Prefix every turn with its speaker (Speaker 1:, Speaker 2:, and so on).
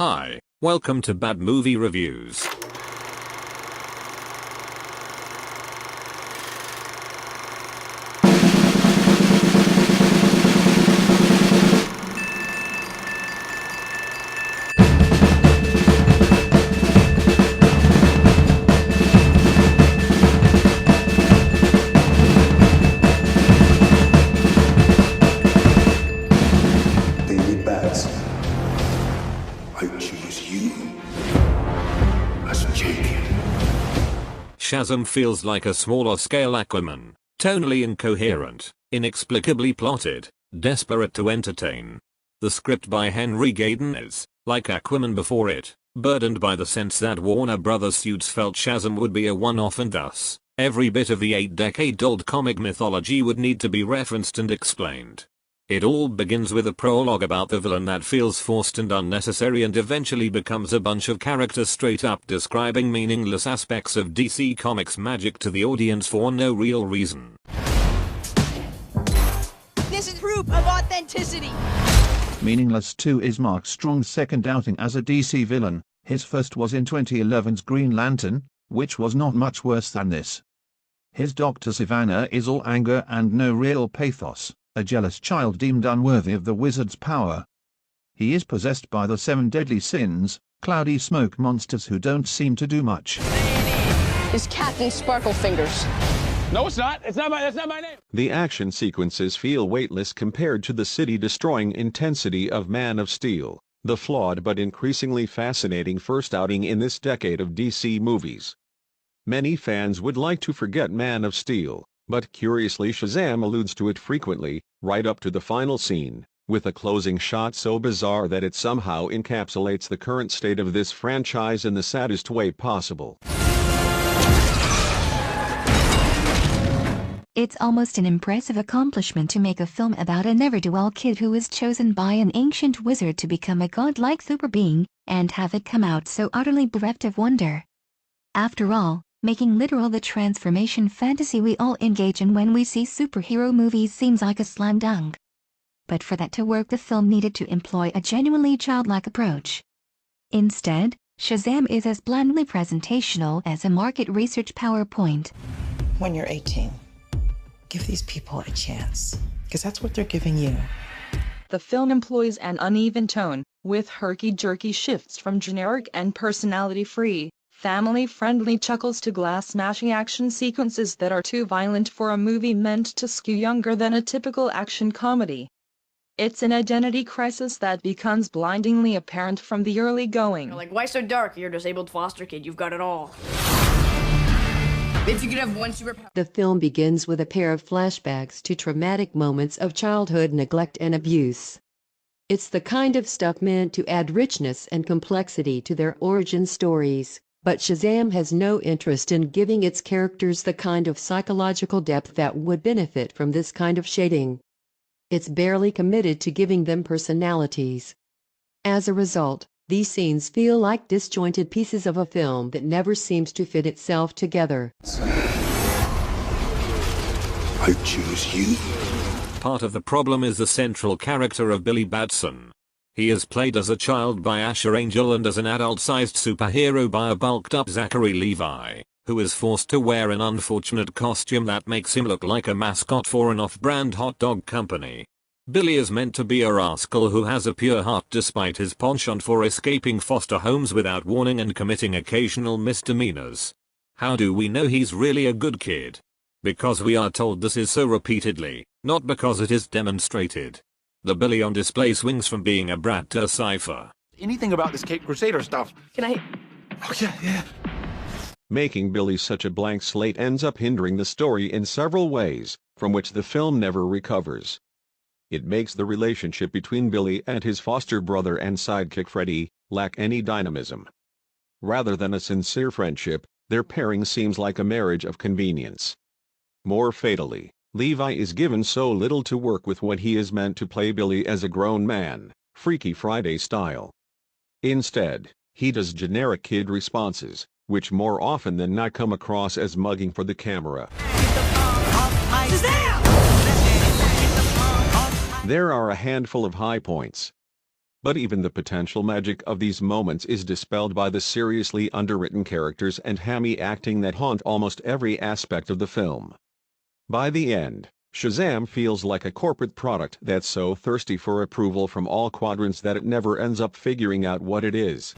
Speaker 1: Hi, welcome to Bad Movie Reviews.
Speaker 2: Baby bats, I choose you as champion.
Speaker 1: Shazam feels like a smaller-scale Aquaman, tonally incoherent, inexplicably plotted, desperate to entertain. The script by Henry Gayden is, like Aquaman before it, burdened by the sense that Warner Brothers suits felt Shazam would be a one-off and thus, every bit of the 8-decade-old comic mythology would need to be referenced and explained. It all begins with a prologue about the villain that feels forced and unnecessary and eventually becomes a bunch of characters straight up describing meaningless aspects of DC Comics magic to the audience for no real reason.
Speaker 3: This is proof of authenticity.
Speaker 4: Meaningless 2 is Mark Strong's second outing as a DC villain. His first was in 2011's Green Lantern, which was not much worse than this. His Dr. Sivana is all anger and no real pathos, a jealous child deemed unworthy of the wizard's power. He is possessed by the 7 deadly sins, cloudy smoke monsters who don't seem to do much.
Speaker 3: Is Captain Sparklefingers.
Speaker 5: No, it's not. That's not my name.
Speaker 6: The action sequences feel weightless compared to the city-destroying intensity of Man of Steel, the flawed but increasingly fascinating first outing in this decade of DC movies. Many fans would like to forget Man of Steel, but curiously Shazam alludes to it frequently, right up to the final scene, with a closing shot so bizarre that it somehow encapsulates the current state of this franchise in the saddest way possible.
Speaker 7: It's almost an impressive accomplishment to make a film about a ne'er-do-well kid who is chosen by an ancient wizard to become a godlike super being, and have it come out so utterly bereft of wonder. After all, making literal the transformation fantasy we all engage in when we see superhero movies seems like a slam dunk. But for that to work, the film needed to employ a genuinely childlike approach. Instead, Shazam is as blandly presentational as a market research PowerPoint.
Speaker 8: When you're 18, give these people a chance, because that's what they're giving you.
Speaker 9: The film employs an uneven tone, with herky-jerky shifts from generic and personality-free, family-friendly chuckles to glass-smashing action sequences that are too violent for a movie meant to skew younger than a typical action comedy. It's an identity crisis that becomes blindingly apparent from the early going.
Speaker 3: You're like, why so dark? You're a disabled foster kid. You've got it all. If you could have one superpower.
Speaker 10: The film begins with a pair of flashbacks to traumatic moments of childhood neglect and abuse. It's the kind of stuff meant to add richness and complexity to their origin stories. But Shazam has no interest in giving its characters the kind of psychological depth that would benefit from this kind of shading. It's barely committed to giving them personalities. As a result, these scenes feel like disjointed pieces of a film that never seems to fit itself together.
Speaker 2: I choose you.
Speaker 1: Part of the problem is the central character of Billy Batson. He is played as a child by Asher Angel and as an adult-sized superhero by a bulked-up Zachary Levi, who is forced to wear an unfortunate costume that makes him look like a mascot for an off-brand hot dog company. Billy is meant to be a rascal who has a pure heart despite his penchant for escaping foster homes without warning and committing occasional misdemeanors. How do we know he's really a good kid? Because we are told this is so repeatedly, not because it is demonstrated. The Billy on display swings from being a brat to a cipher.
Speaker 5: Anything about this Cape Crusader stuff?
Speaker 3: Can I?
Speaker 5: Oh, yeah.
Speaker 6: Making Billy such a blank slate ends up hindering the story in several ways, from which the film never recovers. It makes the relationship between Billy and his foster brother and sidekick Freddy lack any dynamism. Rather than a sincere friendship, their pairing seems like a marriage of convenience. More fatally, Levi is given so little to work with when he is meant to play Billy as a grown man, Freaky Friday style. Instead, he does generic kid responses, which more often than not come across as mugging for the camera. There are a handful of high points. But even the potential magic of these moments is dispelled by the seriously underwritten characters and hammy acting that haunt almost every aspect of the film. By the end, Shazam feels like a corporate product that's so thirsty for approval from all quadrants that it never ends up figuring out what it is.